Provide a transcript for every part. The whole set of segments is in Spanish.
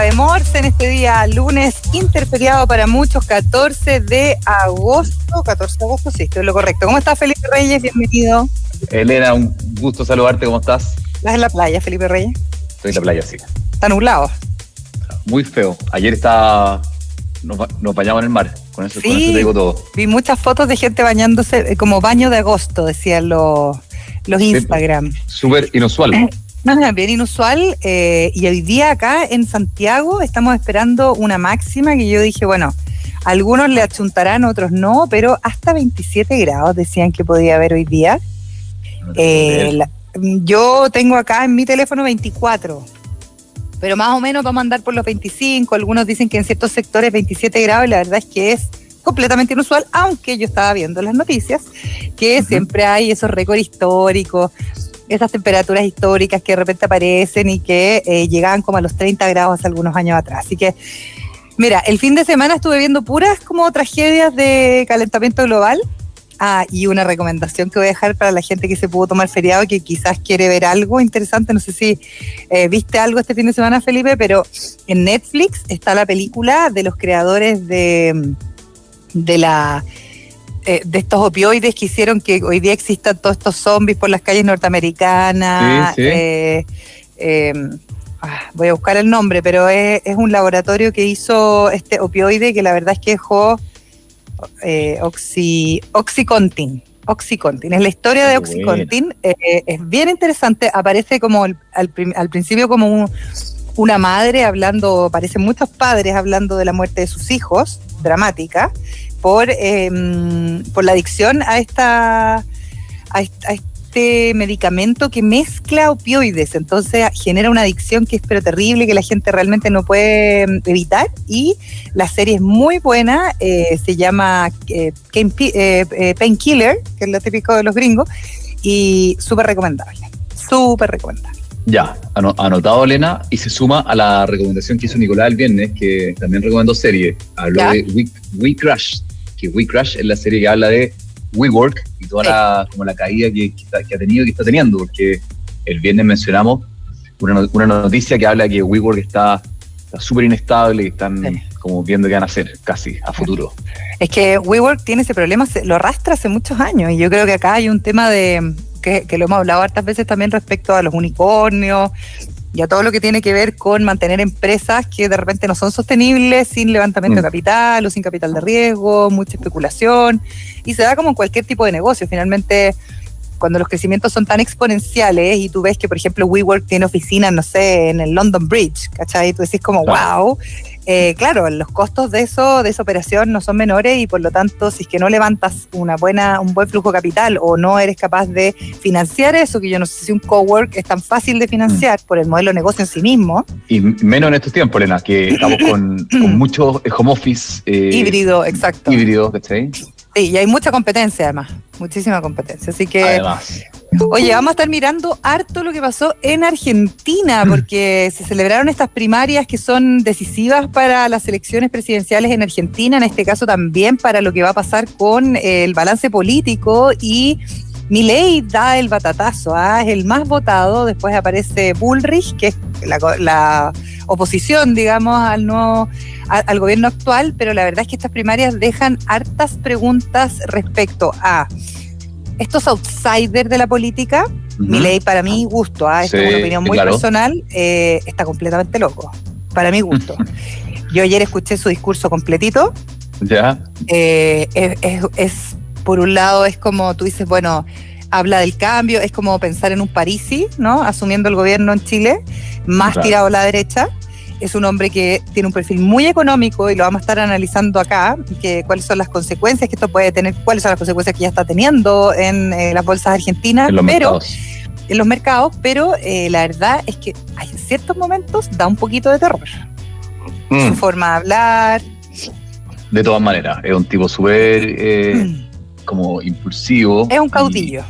de Morse en este día lunes interferiado para muchos, 14 de agosto. 14 de agosto, sí, estoy en lo correcto. ¿Cómo estás, Felipe Reyes? Bienvenido. Elena, un gusto saludarte, ¿cómo estás? ¿Estás en la playa, Felipe Reyes? Estoy en la playa, sí. Está nublado. Muy feo. Ayer nos bañamos en el mar, con eso te digo todo. Vi muchas fotos de gente bañándose como baño de agosto, decían los Instagram. Súper inusual. Bien inusual, y hoy día acá en Santiago estamos esperando una máxima que yo dije, bueno, algunos le achuntarán, otros no, pero hasta 27 grados decían que podía haber hoy día. Yo tengo acá en mi teléfono 24, pero más o menos vamos a andar por los 25, algunos dicen que en ciertos sectores 27 grados, y la verdad es que es completamente inusual, aunque yo estaba viendo las noticias que siempre hay esos récords históricos, esas temperaturas históricas que de repente aparecen y que llegaban como a los 30 grados hace algunos años atrás. Así que, mira, el fin de semana estuve viendo puras como tragedias de calentamiento global. Y una recomendación que voy a dejar para la gente que se pudo tomar feriado, que quizás quiere ver algo interesante. No sé si viste algo este fin de semana, Felipe, pero en Netflix está la película de los creadores de estos opioides que hicieron que hoy día existan todos estos zombies por las calles norteamericanas. Sí. Voy a buscar el nombre, pero es un laboratorio que hizo este opioide que la verdad es que dejó Oxycontin. Es la historia de Oxycontin. Es bien interesante. Aparece como al principio como una madre hablando, parecen muchos padres hablando de la muerte de sus hijos, dramática, por la adicción a este medicamento que mezcla opioides. Entonces genera una adicción que es pero terrible, que la gente realmente no puede evitar. Y la serie es muy buena, se llama Painkiller, que es lo típico de los gringos, y súper recomendable. Ya, anotado, Elena, y se suma a la recomendación que hizo Nicolás el viernes, que también recomendó serie. Habló de We Crash, que We Crash es la serie que habla de WeWork y toda la caída que ha tenido y que está teniendo, porque el viernes mencionamos una noticia que habla de que WeWork está súper inestable y están como viendo qué van a hacer casi a futuro. Es que WeWork tiene ese problema, lo arrastra hace muchos años, y yo creo que acá hay un tema de que lo hemos hablado hartas veces también respecto a los unicornios y a todo lo que tiene que ver con mantener empresas que de repente no son sostenibles, sin levantamiento de capital o sin capital de riesgo, mucha especulación, y se da como en cualquier tipo de negocio. Finalmente, cuando los crecimientos son tan exponenciales y tú ves que, por ejemplo, WeWork tiene oficinas, no sé, en el London Bridge, ¿cachai? Tú decís como, wow. Claro, los costos de esa operación no son menores, y por lo tanto, si es que no levantas un buen flujo de capital o no eres capaz de financiar eso, que yo no sé si un cowork es tan fácil de financiar por el modelo de negocio en sí mismo. Y menos en estos tiempos, Elena, que estamos con mucho home office. Híbrido, exacto. Híbrido, ¿cachai? Sí, y hay mucha competencia además, muchísima competencia, así que... Además. Oye, vamos a estar mirando harto lo que pasó en Argentina, porque se celebraron estas primarias que son decisivas para las elecciones presidenciales en Argentina, en este caso también para lo que va a pasar con el balance político, y Milei da el batatazo, es el más votado. Después aparece Bullrich, que es la oposición, digamos, al gobierno actual, pero la verdad es que estas primarias dejan hartas preguntas respecto a estos outsiders de la política. Milei, para mi gusto, esto es una opinión muy personal, está completamente loco, para mi gusto. Yo ayer escuché su discurso completito. Ya. Es por un lado, es como tú dices, bueno, habla del cambio, es como pensar en un Parisi, ¿no? Asumiendo el gobierno en Chile, más tirado a la derecha. Es un hombre que tiene un perfil muy económico, y lo vamos a estar analizando acá, cuáles son las consecuencias que esto puede tener, cuáles son las consecuencias que ya está teniendo en las bolsas argentinas, en los mercados, pero la verdad es que en ciertos momentos da un poquito de terror. Su forma de hablar. De todas maneras, es un tipo súper como impulsivo. Es un caudillo.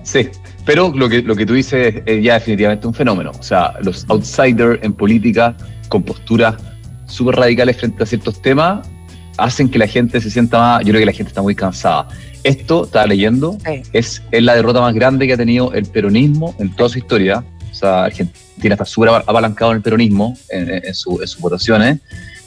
Sí. Pero lo que tú dices es ya definitivamente un fenómeno. O sea, los outsiders en política, con posturas súper radicales frente a ciertos temas, hacen que la gente se sienta más... Yo creo que la gente está muy cansada. Esto, estaba leyendo, es la derrota más grande que ha tenido el peronismo en toda su historia. sea, Argentina está súper apalancado en el peronismo, en sus votaciones,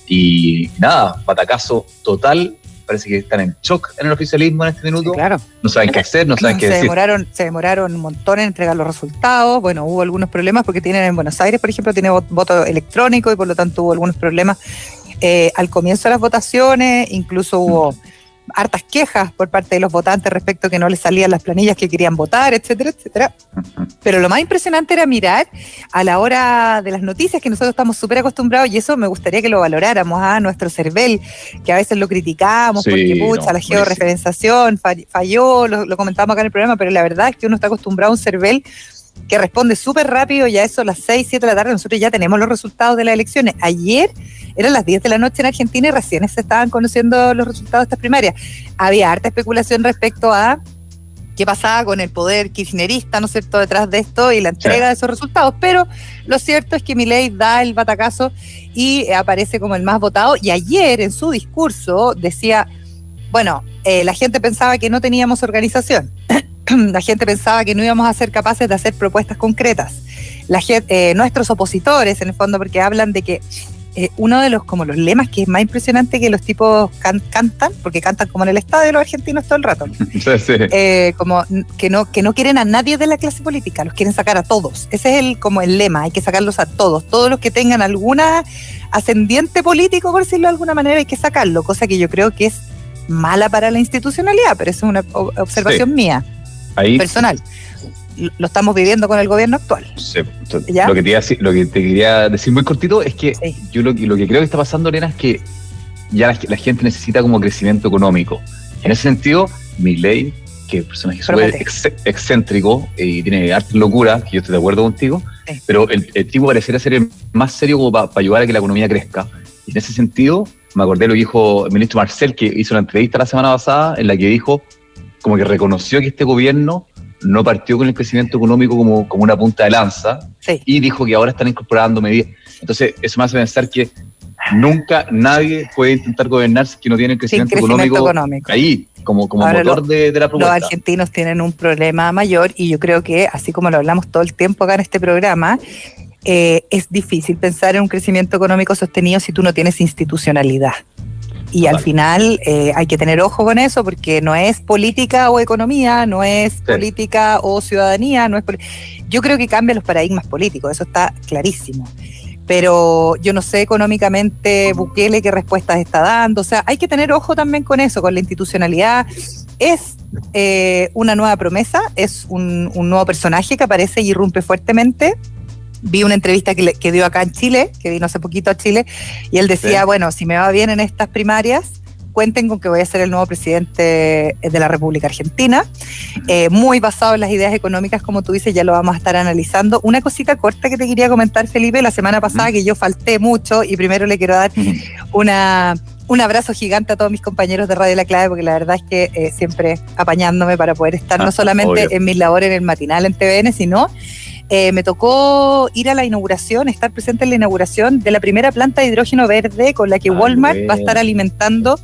y nada, batacazo total. Parece que están en shock en el oficialismo en este minuto. Sí, claro. No saben qué hacer, no saben qué decir. Se demoraron un montón en entregar los resultados. Bueno, hubo algunos problemas porque tienen en Buenos Aires, por ejemplo, tiene voto electrónico y por lo tanto hubo algunos problemas al comienzo de las votaciones. Incluso hubo hartas quejas por parte de los votantes respecto a que no les salían las planillas que querían votar, etcétera, etcétera. Pero lo más impresionante era mirar a la hora de las noticias, que nosotros estamos súper acostumbrados, y eso me gustaría que lo valoráramos a nuestro CERVEL, que a veces lo criticamos, porque la georreferenciación falló, lo comentamos acá en el programa, pero la verdad es que uno está acostumbrado a un CERVEL que responde súper rápido, ya eso a las 6, 7 de la tarde, nosotros ya tenemos los resultados de las elecciones. Ayer eran las 10 de la noche en Argentina y recién se estaban conociendo los resultados de estas primarias. Había harta especulación respecto a qué pasaba con el poder kirchnerista, ¿no es cierto?, detrás de esto y la entrega de esos resultados, pero lo cierto es que Milei da el batacazo y aparece como el más votado, y ayer en su discurso decía, bueno, la gente pensaba que no teníamos organización. La gente pensaba que no íbamos a ser capaces de hacer propuestas concretas. Nuestros opositores, en el fondo, porque hablan de que uno de los lemas que es más impresionante que los tipos cantan, porque cantan como en el estadio los argentinos todo el rato, sí. Como que no quieren a nadie de la clase política, los quieren sacar a todos. Ese es el lema, hay que sacarlos a todos los que tengan alguna ascendiente político, por decirlo de alguna manera, hay que sacarlo, cosa que yo creo que es mala para la institucionalidad, pero eso es una observación mía. Ahí, personal. Lo estamos viviendo con el gobierno actual. Sí. Lo que te quería decir muy cortito es que yo lo que creo que está pasando, Elena, es que ya la gente necesita como crecimiento económico. En ese sentido, Milei, que es un personaje súper excéntrico y tiene arte locura, que yo estoy de acuerdo contigo, pero el tipo pareciera ser el más serio como para ayudar a que la economía crezca. Y en ese sentido, me acordé lo que dijo el ministro Marcel, que hizo una entrevista la semana pasada en la que dijo como que reconoció que este gobierno no partió con el crecimiento económico como una punta de lanza, y dijo que ahora están incorporando medidas. Entonces, eso me hace pensar que nunca nadie puede intentar gobernar si no tiene el crecimiento económico ahí, como ahora motor de la propuesta. Los argentinos tienen un problema mayor, y yo creo que, así como lo hablamos todo el tiempo acá en este programa, es difícil pensar en un crecimiento económico sostenido si tú no tienes institucionalidad. Y al final hay que tener ojo con eso, porque no es política o economía, no es política o ciudadanía, yo creo que cambia los paradigmas políticos, eso está clarísimo. Pero yo no sé económicamente Bukele qué respuestas está dando, o sea, hay que tener ojo también con eso, con la institucionalidad. Es una nueva promesa, es un nuevo personaje que aparece y irrumpe fuertemente. Vi una entrevista que dio acá en Chile, que vino hace poquito a Chile, y él decía, bueno, si me va bien en estas primarias, cuenten con que voy a ser el nuevo presidente de la República Argentina, muy basado en las ideas económicas, como tú dices, ya lo vamos a estar analizando. Una cosita corta que te quería comentar, Felipe, la semana pasada que yo falté mucho, y primero le quiero dar un abrazo gigante a todos mis compañeros de Radio La Clave, porque la verdad es que siempre apañándome para poder estar no solamente en mis labores en el matinal en TVN, sino me tocó ir a la inauguración, estar presente en la inauguración de la primera planta de hidrógeno verde con la que Walmart va a estar alimentando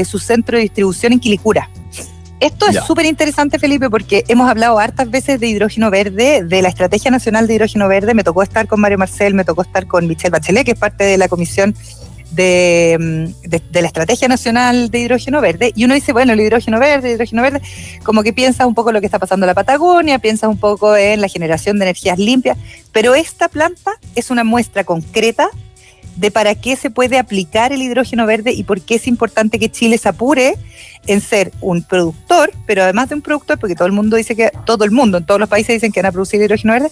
su centro de distribución en Quilicura. Esto es súper interesante, Felipe, porque hemos hablado hartas veces de hidrógeno verde, de la Estrategia Nacional de Hidrógeno Verde. Me tocó estar con Mario Marcel, me tocó estar con Michelle Bachelet, que es parte de la comisión de la Estrategia Nacional de Hidrógeno Verde, y uno dice, bueno, el hidrógeno verde, como que piensas un poco lo que está pasando en la Patagonia, piensas un poco en la generación de energías limpias, pero esta planta es una muestra concreta de para qué se puede aplicar el hidrógeno verde y por qué es importante que Chile se apure en ser un productor, pero además de un productor, porque todo el mundo en todos los países dicen que van a producir hidrógeno verde,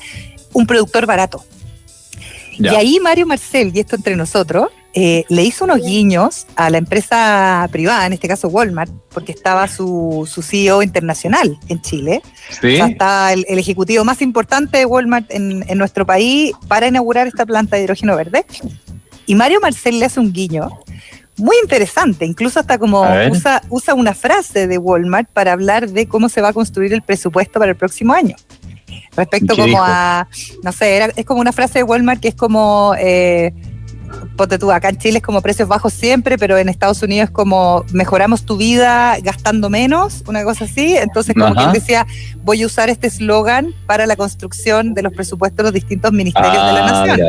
un productor barato. Y ahí Mario Marcel, y esto entre nosotros, le hizo unos guiños a la empresa privada, en este caso Walmart, porque estaba su CEO internacional en Chile. ¿Sí? O sea, está el ejecutivo más importante de Walmart en nuestro país para inaugurar esta planta de hidrógeno verde. Y Mario Marcel le hace un guiño muy interesante, incluso hasta como usa una frase de Walmart para hablar de cómo se va a construir el presupuesto para el próximo año. Respecto como dijo? Es como una frase de Walmart que es como ponte tú, acá en Chile es como precios bajos siempre, pero en Estados Unidos es como mejoramos tu vida gastando menos, una cosa así. Entonces como que él decía, voy a usar este eslogan para la construcción de los presupuestos de los distintos ministerios de la nación.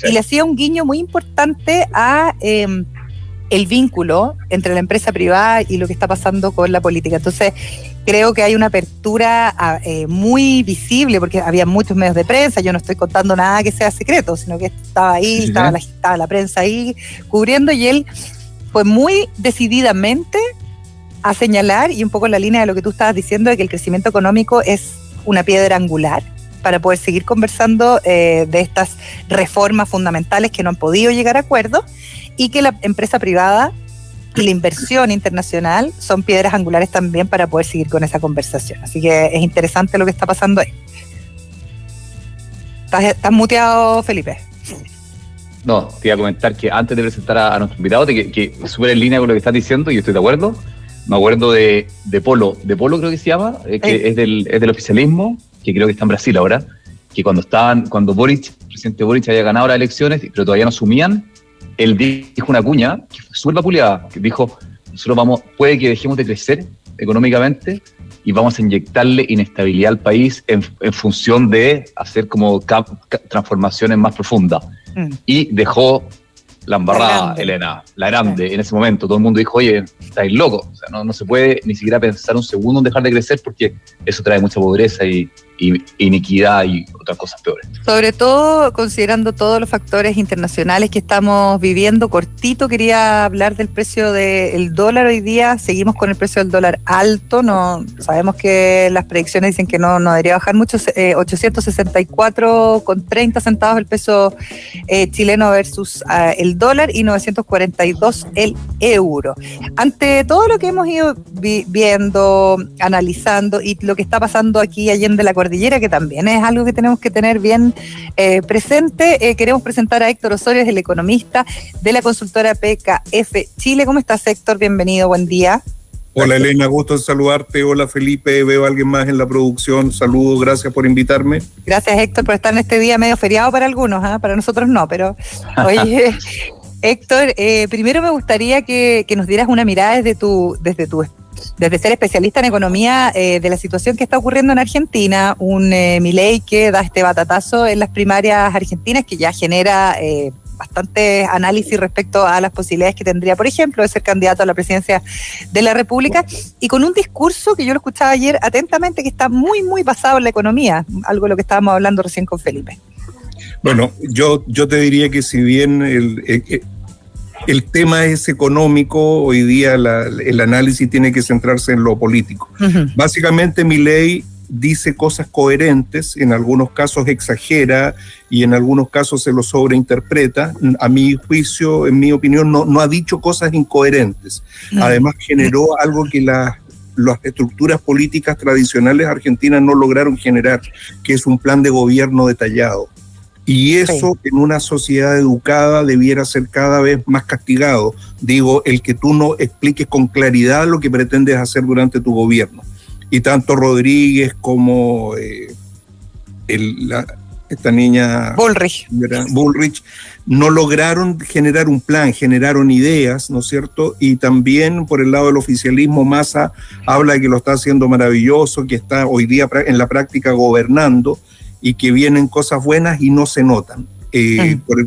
Y le hacía un guiño muy importante a el vínculo entre la empresa privada y lo que está pasando con la política. Entonces creo que hay una apertura muy visible, porque había muchos medios de prensa, yo no estoy contando nada que sea secreto, sino que estaba ahí, estaba la prensa ahí cubriendo, y él fue muy decididamente a señalar, y un poco en la línea de lo que tú estabas diciendo, de que el crecimiento económico es una piedra angular para poder seguir conversando de estas reformas fundamentales que no han podido llegar a acuerdo, y que la empresa privada y la inversión internacional son piedras angulares también para poder seguir con esa conversación. Así que es interesante lo que está pasando ahí. ¿Estás muteado, Felipe? No, te iba a comentar que antes de presentar a nuestro invitado, que súper en línea con lo que estás diciendo, y yo estoy de acuerdo. Me acuerdo de Polo creo que se llama, que es del oficialismo, que creo que está en Brasil ahora, que cuando Boric, el presidente Boric había ganado las elecciones, pero todavía no asumían, él dijo una cuña que fue súper vapuleada, que dijo, nosotros puede que dejemos de crecer económicamente y vamos a inyectarle inestabilidad al país en función de hacer como transformaciones más profundas. Y dejó la embarrada, Elena, la grande, en ese momento. Todo el mundo dijo, oye, estáis locos. O sea, no se puede ni siquiera pensar un segundo en dejar de crecer, porque eso trae mucha pobreza y iniquidad y otras cosas peores. Sobre todo considerando todos los factores internacionales que estamos viviendo. Cortito, quería hablar del precio del dólar hoy día. Seguimos con el precio del dólar alto. No sabemos que las predicciones dicen que no debería bajar mucho. 864,30 centavos el peso chileno versus el dólar, y 942 el euro. Ante todo lo que hemos ido viendo, analizando, y lo que está pasando aquí allende la cordillera, que también es algo que tenemos que tener bien presente, queremos presentar a Héctor Osorio, es el economista de la consultora PKF Chile. ¿Cómo estás, Héctor? Bienvenido, buen día. Hola, Elena, gusto en saludarte. Hola, Felipe, veo a alguien más en la producción. Saludos, gracias por invitarme. Gracias, Héctor, por estar en este día medio feriado para algunos, para nosotros no, pero oye, Héctor, primero me gustaría que nos dieras una mirada desde ser especialista en economía, de la situación que está ocurriendo en Argentina, un Milei que da este batatazo en las primarias argentinas, que ya genera bastante análisis respecto a las posibilidades que tendría, por ejemplo, de ser candidato a la presidencia de la República, y con un discurso que yo lo escuchaba ayer atentamente, que está muy, muy basado en la economía, algo de lo que estábamos hablando recién con Felipe. Bueno, yo te diría que si bien el tema es económico, hoy día el análisis tiene que centrarse en lo político. Uh-huh. Básicamente, Milei dice cosas coherentes, en algunos casos exagera y en algunos casos se lo sobreinterpreta. A mi juicio, en mi opinión, no ha dicho cosas incoherentes. Uh-huh. Además, generó algo que las estructuras políticas tradicionales argentinas no lograron generar, que es un plan de gobierno detallado. Y eso, en una sociedad educada, debiera ser cada vez más castigado. Digo, el que tú no expliques con claridad lo que pretendes hacer durante tu gobierno. Y tanto Rodríguez como esta niña Bullrich no lograron generar un plan, generaron ideas, ¿no es cierto? Y también por el lado del oficialismo, Massa habla de que lo está haciendo maravilloso, que está hoy día en la práctica gobernando, y que vienen cosas buenas y no se notan.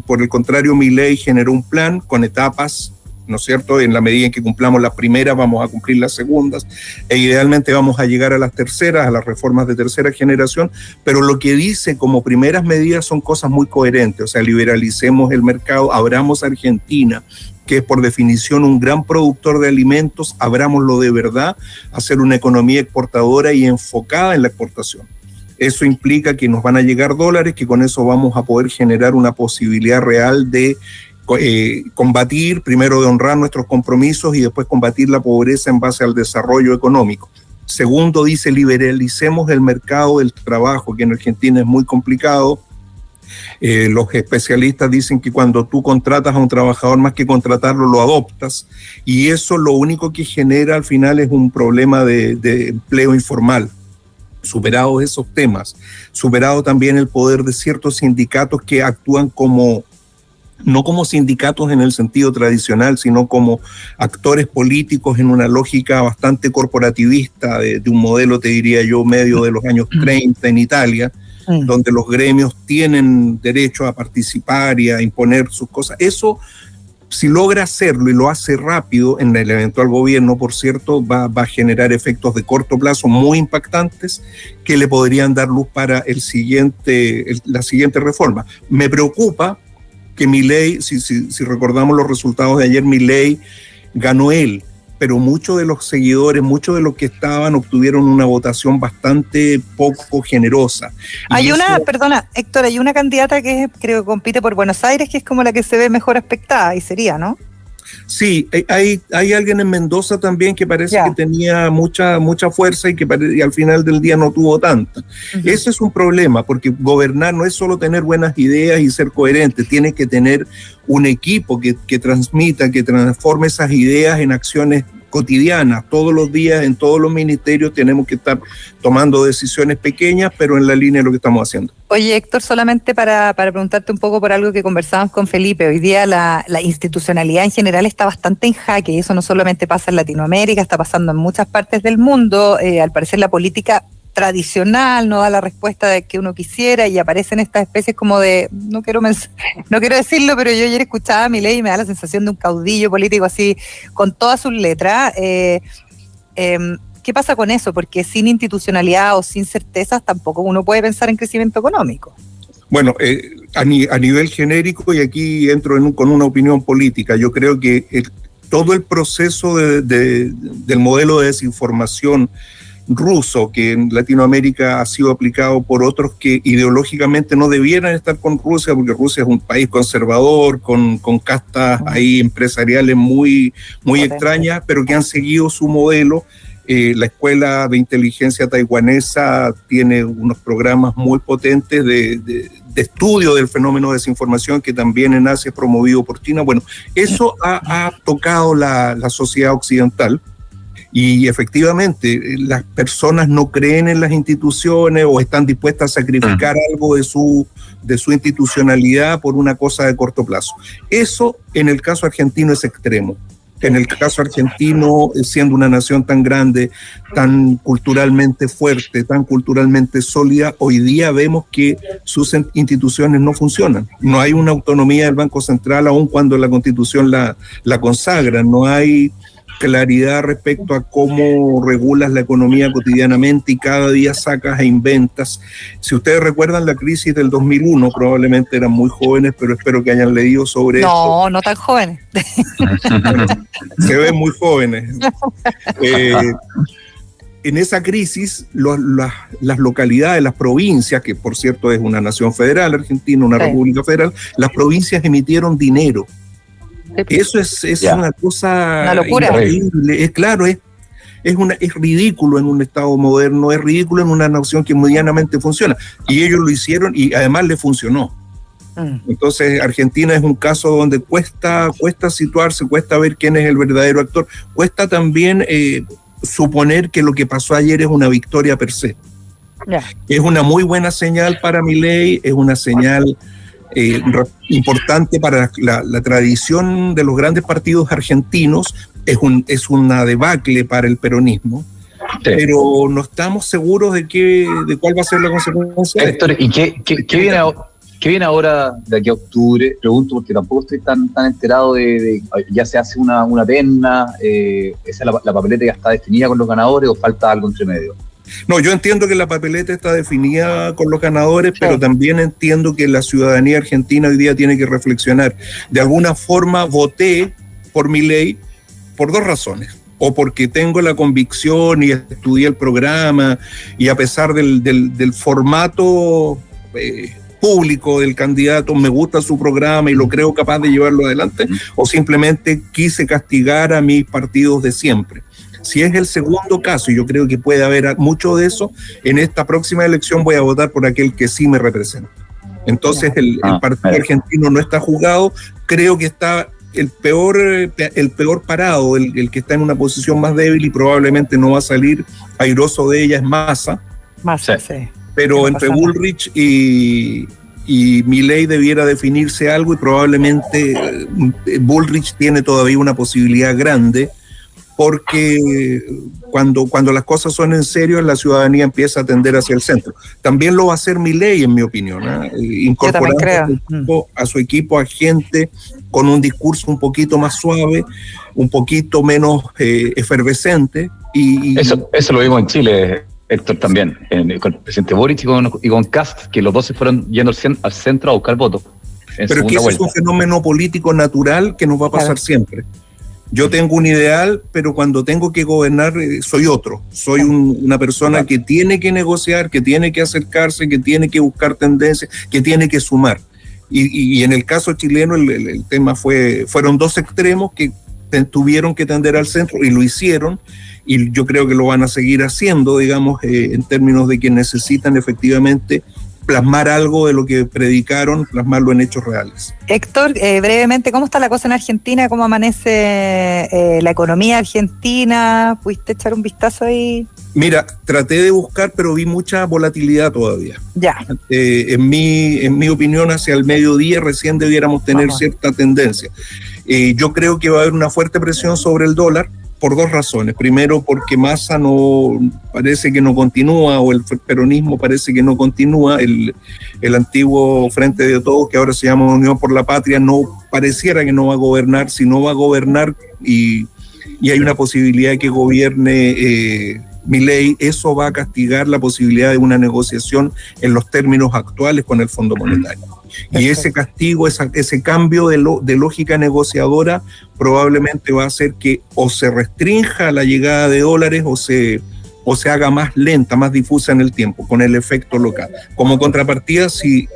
Por el contrario, Milei generó un plan con etapas, ¿no es cierto? En la medida en que cumplamos las primeras, vamos a cumplir las segundas, e idealmente vamos a llegar a las terceras, a las reformas de tercera generación, pero lo que dice como primeras medidas son cosas muy coherentes, o sea, liberalicemos el mercado, abramos Argentina, que es por definición un gran productor de alimentos, abrámoslo de verdad, hacer una economía exportadora y enfocada en la exportación. Eso implica que nos van a llegar dólares, que con eso vamos a poder generar una posibilidad real de combatir, primero de honrar nuestros compromisos y después combatir la pobreza en base al desarrollo económico. Segundo, dice, liberalicemos el mercado del trabajo, que en Argentina es muy complicado. Los especialistas dicen que cuando tú contratas a un trabajador, más que contratarlo, lo adoptas, y eso lo único que genera al final es un problema de empleo informal. Superados esos temas, superado también el poder de ciertos sindicatos que actúan como no como sindicatos en el sentido tradicional, sino como actores políticos en una lógica bastante corporativista de un modelo, te diría yo, medio de los años 30 en Italia, donde los gremios tienen derecho a participar y a imponer sus cosas. Eso, si logra hacerlo y lo hace rápido en el eventual gobierno, por cierto, va a generar efectos de corto plazo muy impactantes que le podrían dar luz para la siguiente reforma. Me preocupa que Milei, si recordamos los resultados de ayer, Milei ganó él, pero muchos de los seguidores, muchos de los que estaban, obtuvieron una votación bastante poco generosa. Perdona, Héctor, hay una candidata que creo que compite por Buenos Aires, que es como la que se ve mejor aspectada, y sería, ¿no? Sí, hay alguien en Mendoza también que parece que tenía mucha fuerza y al final del día no tuvo tanta. Ese es un problema, porque gobernar no es solo tener buenas ideas y ser coherente, tiene que tener un equipo que transmita, que transforme esas ideas en acciones cotidianas. Todos los días en todos los ministerios tenemos que estar tomando decisiones pequeñas, pero en la línea de lo que estamos haciendo. Oye, Héctor, solamente para preguntarte un poco por algo que conversábamos con Felipe, hoy día la institucionalidad en general está bastante en jaque, y eso no solamente pasa en Latinoamérica, está pasando en muchas partes del mundo. Al parecer la política tradicional no da la respuesta de que uno quisiera, y aparecen estas especies como de, no quiero decirlo, pero yo ayer escuchaba a Milei y me da la sensación de un caudillo político así, con todas sus letras. ¿Qué pasa con eso? Porque sin institucionalidad o sin certezas tampoco uno puede pensar en crecimiento económico. Bueno, a nivel genérico, y aquí entro con una opinión política, yo creo que todo el proceso del modelo de desinformación ruso, que en Latinoamérica ha sido aplicado por otros que ideológicamente no debieran estar con Rusia, porque Rusia es un país conservador, con castas ahí empresariales muy extrañas, pero que han seguido su modelo. La Escuela de Inteligencia Taiwanesa tiene unos programas muy potentes de estudio del fenómeno de desinformación, que también en Asia es promovido por China. Bueno, eso ha tocado la sociedad occidental. Y efectivamente, las personas no creen en las instituciones o están dispuestas a sacrificar algo de su institucionalidad por una cosa de corto plazo. Eso en el caso argentino es extremo. En el caso argentino, siendo una nación tan grande, tan culturalmente fuerte, tan culturalmente sólida, hoy día vemos que sus instituciones no funcionan. No hay una autonomía del Banco Central, aun cuando la Constitución la consagra. No hay claridad respecto a cómo regulas la economía cotidianamente, y cada día sacas e inventas. Si ustedes recuerdan la crisis del 2001, probablemente eran muy jóvenes, pero espero que hayan leído sobre esto. No tan jóvenes. Se ven muy jóvenes. En esa crisis, las localidades, las provincias, que por cierto es una nación federal, Argentina, una república federal, las provincias emitieron dinero. Eso es una cosa, una locura, increíble. Es ridículo en un Estado moderno, es ridículo en una nación que medianamente funciona. Y ellos lo hicieron y además le funcionó. Entonces Argentina es un caso donde cuesta situarse, cuesta ver quién es el verdadero actor, cuesta también suponer que lo que pasó ayer es una victoria per se. Es una muy buena señal para Milei, es una señal importante para la tradición de los grandes partidos argentinos, es una debacle para el peronismo, pero no estamos seguros de cuál va a ser la consecuencia. Héctor, ¿y qué viene ahora de aquí a octubre? Pregunto porque tampoco estoy tan enterado de ya se hace una terna, esa la papeleta ya está definida con los ganadores, o falta algo entre medio. No, yo entiendo que la papeleta está definida con los ganadores, pero también entiendo que la ciudadanía argentina hoy día tiene que reflexionar. De alguna forma voté por Milei por dos razones. O porque tengo la convicción y estudié el programa, y a pesar del formato público del candidato, me gusta su programa y lo creo capaz de llevarlo adelante, o simplemente quise castigar a mis partidos de siempre. Si es el segundo caso, y yo creo que puede haber mucho de eso, en esta próxima elección voy a votar por aquel que sí me representa. Entonces el partido argentino no está jugado, creo que está el peor parado, el que está en una posición más débil y probablemente no va a salir airoso de ella es Massa. Massa, sí. Pero entre Bullrich y y Milei debiera definirse algo, y probablemente Bullrich tiene todavía una posibilidad grande, porque cuando las cosas son en serio, la ciudadanía empieza a tender hacia el centro. También lo va a hacer Milei, en mi opinión, incorporando a su equipo a gente con un discurso un poquito más suave, un poquito menos efervescente. Eso lo vimos en Chile, Héctor, también, con el presidente Boric y con Kast, que los dos se fueron yendo al centro a buscar votos. Pero es que ese es un fenómeno político natural que nos va a pasar siempre. Yo tengo un ideal, pero cuando tengo que gobernar soy otro. Soy una persona que tiene que negociar, que tiene que acercarse, que tiene que buscar tendencias, que tiene que sumar. Y en el caso chileno el tema fueron dos extremos que tuvieron que tender al centro, y lo hicieron, y yo creo que lo van a seguir haciendo, digamos, en términos de que necesitan efectivamente plasmar algo de lo que predicaron, plasmarlo en hechos reales. Héctor, brevemente, ¿cómo está la cosa en Argentina? ¿Cómo amanece la economía argentina? ¿Pudiste echar un vistazo ahí? Mira, traté de buscar, pero vi mucha volatilidad todavía. Ya. En mi opinión, hacia el mediodía recién debiéramos tener cierta tendencia. Yo creo que va a haber una fuerte presión sobre el dólar, por dos razones. Primero, porque Massa parece que no continúa, o el peronismo parece que no continúa. El antiguo Frente de Todos, que ahora se llama Unión por la Patria, no pareciera que no va a gobernar. Si no va a gobernar y hay una posibilidad de que gobierne Milei, eso va a castigar la posibilidad de una negociación en los términos actuales con el Fondo Monetario. Y ese castigo, ese cambio de lógica negociadora probablemente va a hacer que o se restrinja la llegada de dólares o se haga más lenta, más difusa en el tiempo, con el efecto local. Como contrapartida, si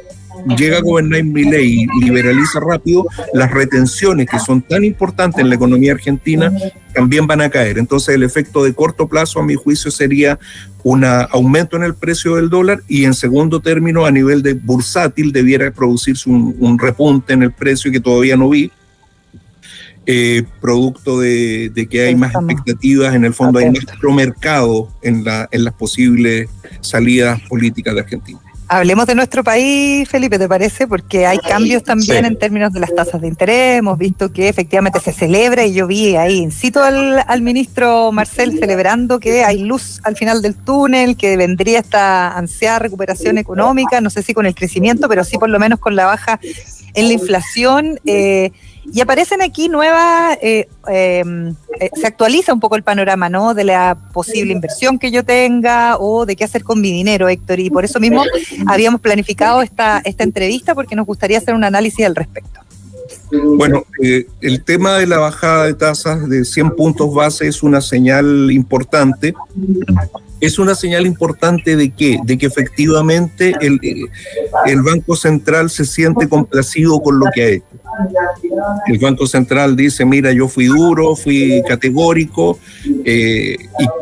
llega a gobernar Milei y liberaliza rápido, las retenciones que son tan importantes en la economía argentina también van a caer. Entonces el efecto de corto plazo, a mi juicio, sería un aumento en el precio del dólar, y en segundo término, a nivel de bursátil, debiera producirse un repunte en el precio que todavía no vi, producto de que hay más expectativas, en el fondo hay más promercado en las posibles salidas políticas de Argentina. Hablemos de nuestro país, Felipe, ¿te parece? Porque hay cambios también en términos de las tasas de interés. Hemos visto que efectivamente se celebra, y yo vi ahí, incito al ministro Marcel celebrando que hay luz al final del túnel, que vendría esta ansiada recuperación económica, no sé si con el crecimiento, pero sí por lo menos con la baja en la inflación. Y aparecen aquí nuevas, se actualiza un poco el panorama, ¿no? De la posible inversión que yo tenga, o de qué hacer con mi dinero, Héctor. Y por eso mismo habíamos planificado esta entrevista, porque nos gustaría hacer un análisis al respecto. Bueno, el tema de la bajada de tasas de 100 puntos base es una señal importante. Es una señal importante de qué? De que efectivamente el Banco Central se siente complacido con lo que ha hecho. El Banco Central dice, mira, yo fui duro, fui categórico,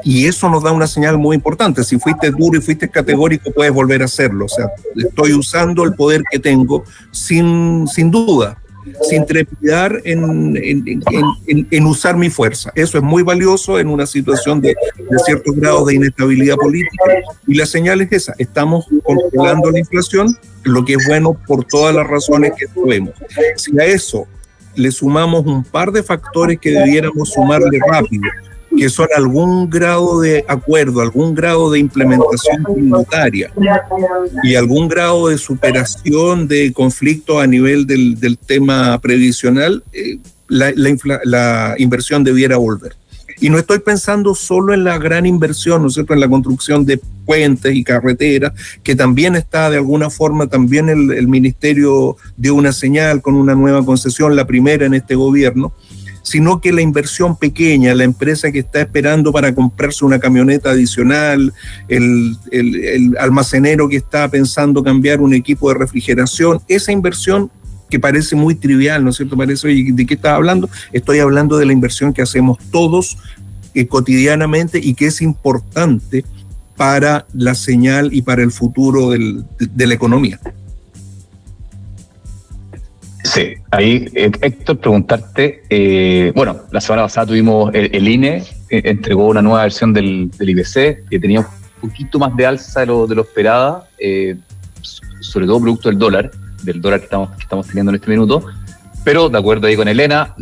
y eso nos da una señal muy importante. Si fuiste duro y fuiste categórico, puedes volver a hacerlo. O sea, estoy usando el poder que tengo sin duda, sin trepidar en usar mi fuerza. Eso es muy valioso en una situación de ciertos grados de inestabilidad política, y la señal es esa: estamos controlando la inflación, lo que es bueno por todas las razones que sabemos. Si a eso le sumamos un par de factores que debiéramos sumarle rápido, que son algún grado de acuerdo, algún grado de implementación tributaria y algún grado de superación de conflicto a nivel del tema previsional, la inversión debiera volver. Y no estoy pensando solo en la gran inversión, ¿no es cierto?, en la construcción de puentes y carreteras, que también está de alguna forma, también el ministerio dio una señal con una nueva concesión, la primera en este gobierno, sino que la inversión pequeña, la empresa que está esperando para comprarse una camioneta adicional, el almacenero que está pensando cambiar un equipo de refrigeración, esa inversión que parece muy trivial, ¿no es cierto? Parece, oye, ¿de qué estás hablando? Estoy hablando de la inversión que hacemos todos cotidianamente, y que es importante para la señal y para el futuro de la economía. Sí, ahí, Héctor, preguntarte, bueno, la semana pasada tuvimos el INE, entregó una nueva versión del IPC, que tenía un poquito más de alza de lo esperada, sobre todo producto del dólar que estamos teniendo en este minuto, pero de acuerdo ahí con Elena,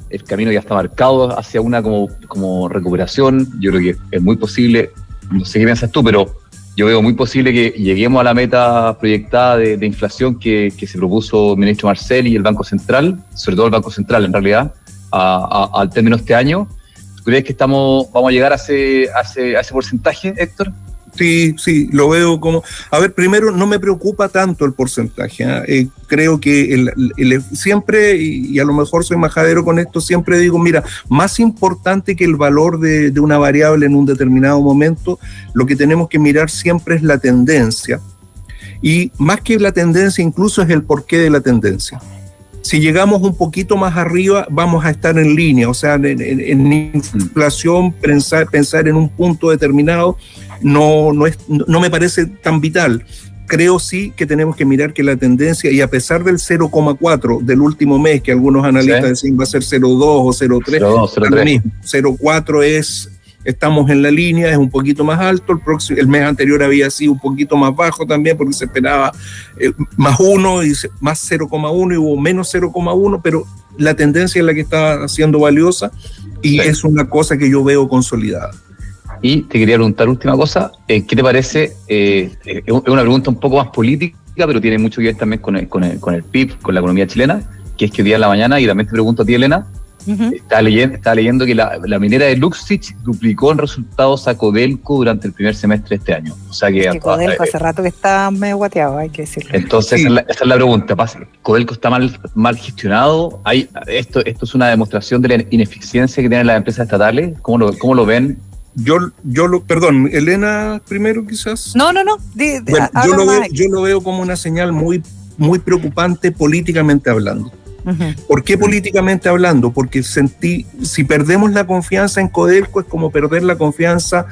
el camino ya está marcado hacia una como recuperación. Yo creo que es muy posible, no sé qué piensas tú, pero yo veo muy posible que lleguemos a la meta proyectada de inflación que se propuso el ministro Marcel y el Banco Central, sobre todo el Banco Central en realidad, al término de este año. ¿Tú crees que vamos a llegar a ese porcentaje, Héctor? Sí, lo veo como... A ver, primero, no me preocupa tanto el porcentaje. Creo que siempre, y a lo mejor soy majadero con esto, siempre digo, mira, más importante que el valor de una variable en un determinado momento, lo que tenemos que mirar siempre es la tendencia. Y más que la tendencia, incluso es el porqué de la tendencia. Si llegamos un poquito más arriba, vamos a estar en línea, o sea, en inflación, pensar en un punto determinado no me parece tan vital. Creo sí que tenemos que mirar que la tendencia, y a pesar del 0,4 del último mes, que algunos analistas decían va a ser 0,2 o 0,3, 0,4 estamos en la línea, es un poquito más alto. El mes anterior había sido un poquito más bajo también, porque se esperaba más 1 y más 0,1 y hubo menos 0,1, pero la tendencia es la que está siendo valiosa y es una cosa que yo veo consolidada. Y te quería preguntar última cosa, ¿qué te parece? Es una pregunta un poco más política, pero tiene mucho que ver también con el PIB, con la economía chilena, que es que hoy día en la mañana, y también te pregunto a ti, Elena, estaba leyendo que la minera de Luxich duplicó en resultados a Codelco durante el primer semestre de este año. O sea que Codelco hace rato que está medio guateado, hay que decirlo. Entonces, esa es la pregunta. ¿Codelco está mal gestionado? ¿Esto es una demostración de la ineficiencia que tienen las empresas estatales? ¿Cómo lo ven? Perdón, Elena primero quizás. No. Yo lo veo como una señal muy, muy preocupante políticamente hablando. ¿Por qué políticamente hablando? Porque si perdemos la confianza en Codelco es como perder la confianza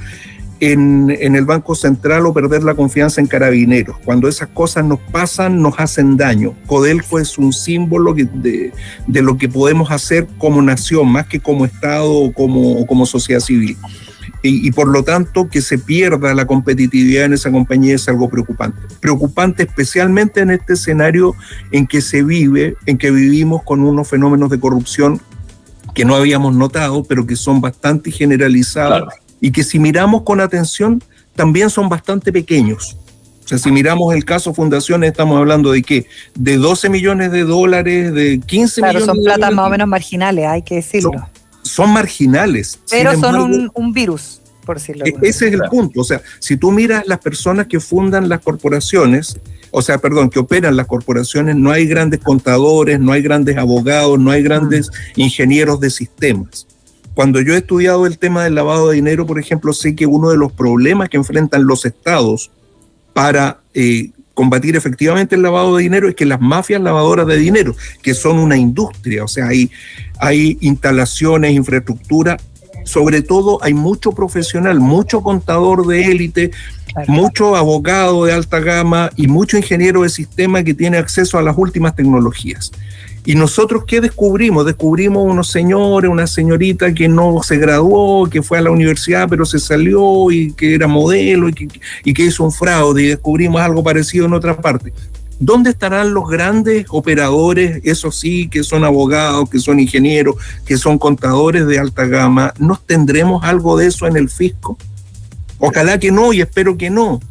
en el Banco Central o perder la confianza en Carabineros. Cuando esas cosas nos pasan, nos hacen daño. Codelco es un símbolo de lo que podemos hacer como nación, más que como Estado o como sociedad civil. Y por lo tanto, que se pierda la competitividad en esa compañía es algo preocupante. Preocupante especialmente en este escenario en que vivimos con unos fenómenos de corrupción que no habíamos notado, pero que son bastante generalizados, claro, y que si miramos con atención, también son bastante pequeños. O sea, si miramos el caso Fundaciones, estamos hablando de ¿qué? De $12 millones, de 15 claro, millones. Son platas más o menos marginales, hay que decirlo. Son marginales. Pero son un virus, por decirlo. Ese es el punto. O sea, si tú miras las personas que fundan las corporaciones, que operan las corporaciones, no hay grandes contadores, no hay grandes abogados, no hay grandes ingenieros de sistemas. Cuando yo he estudiado el tema del lavado de dinero, por ejemplo, sé que uno de los problemas que enfrentan los estados para combatir efectivamente el lavado de dinero es que las mafias lavadoras de dinero, que son una industria, o sea, hay instalaciones, infraestructura, sobre todo hay mucho profesional, mucho contador de élite, mucho abogado de alta gama y mucho ingeniero de sistema que tiene acceso a las últimas tecnologías. Y nosotros, ¿qué descubrimos? Descubrimos unos señores, una señorita que no se graduó, que fue a la universidad pero se salió y que era modelo y que hizo un fraude, y descubrimos algo parecido en otra parte. ¿Dónde estarán los grandes operadores, esos sí, que son abogados, que son ingenieros, que son contadores de alta gama? ¿No tendremos algo de eso en el fisco? Ojalá que no, y espero que no.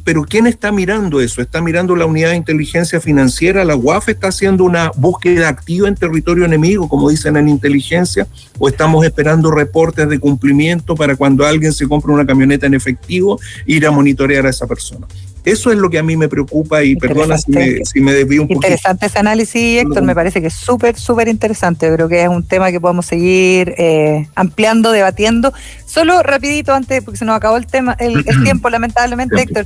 Pero ¿quién está mirando eso? ¿Está mirando la unidad de inteligencia financiera? ¿La UAF está haciendo una búsqueda activa en territorio enemigo, como dicen en inteligencia? ¿O estamos esperando reportes de cumplimiento para cuando alguien se compra una camioneta en efectivo, ir a monitorear a esa persona? Eso es lo que a mí me preocupa y perdona si me desvío un poquito. Interesante ese análisis, Héctor, me parece que es súper interesante. Yo creo que es un tema que podemos seguir ampliando, debatiendo. Solo rapidito antes, porque se nos acabó el tiempo lamentablemente, Héctor,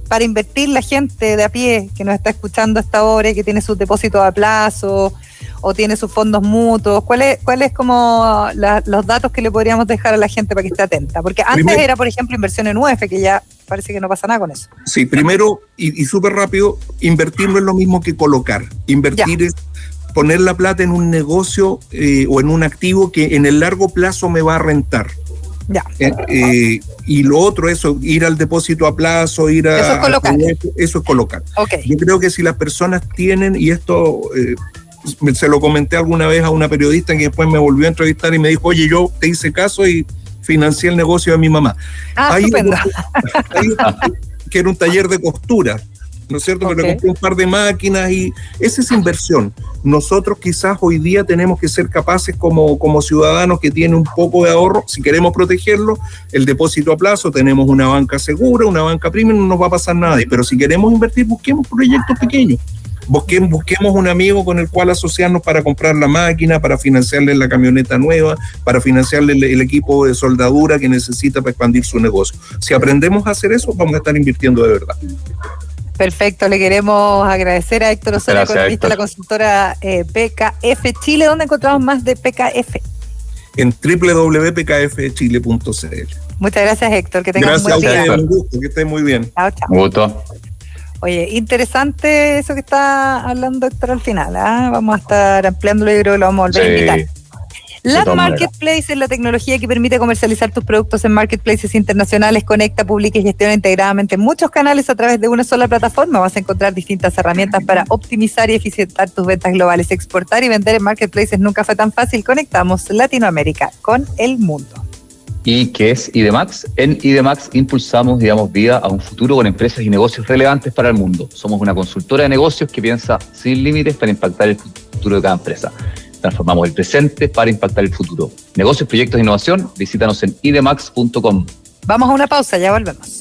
para invertir la gente de a pie que nos está escuchando hasta ahora y que tiene sus depósitos a plazo o tiene sus fondos mutuos, ¿cuál es como los datos que le podríamos dejar a la gente para que esté atenta? Porque antes era, por ejemplo, inversión en UF, que ya parece que no pasa nada con eso. Sí, primero, y súper rápido, invertir no es lo mismo que colocar. Invertir es poner la plata en un negocio o en un activo que en el largo plazo me va a rentar. Ya. Y lo otro, eso, ir al depósito a plazo, eso es colocar. Eso es colocar. Okay. Yo creo que si las personas tienen, y esto se lo comenté alguna vez a una periodista que después me volvió a entrevistar y me dijo, oye, yo te hice caso y financié el negocio de mi mamá. Estupendo. Que era un taller de costura, ¿no es cierto? Okay. Me le compré un par de máquinas y esa es inversión. Nosotros quizás hoy día tenemos que ser capaces como ciudadanos que tienen un poco de ahorro, si queremos protegerlo, el depósito a plazo, tenemos una banca segura, una banca premium, no nos va a pasar nada, pero si queremos invertir, busquemos proyectos pequeños. Busquemos un amigo con el cual asociarnos para comprar la máquina, para financiarle la camioneta nueva, para financiarle el equipo de soldadura que necesita para expandir su negocio. Si aprendemos a hacer eso, vamos a estar invirtiendo de verdad. Perfecto, le queremos agradecer a Héctor Osorio, economista de la consultora PKF Chile. ¿Dónde encontramos más de PKF? En www.pkfchile.cl. Muchas gracias, Héctor, que tengas un buen día. Gracias, un gusto, que estés muy bien. Chao, chao. Un gusto. Oye, interesante eso que está hablando Héctor al final, ¿eh? Vamos a estar ampliándolo y creo que lo vamos a volver a invitar. LAN Marketplace es la tecnología que permite comercializar tus productos en marketplaces internacionales, conecta, publica y gestiona integradamente muchos canales a través de una sola plataforma. Vas a encontrar distintas herramientas para optimizar y eficientar tus ventas globales. Exportar y vender en marketplaces nunca fue tan fácil. Conectamos Latinoamérica con el mundo. ¿Y qué es IDEMAX? En IDEMAX impulsamos y damos vida a un futuro con empresas y negocios relevantes para el mundo. Somos una consultora de negocios que piensa sin límites para impactar el futuro de cada empresa. Transformamos el presente para impactar el futuro. Negocios, proyectos de innovación, visítanos en idemax.com. Vamos a una pausa, ya volvemos.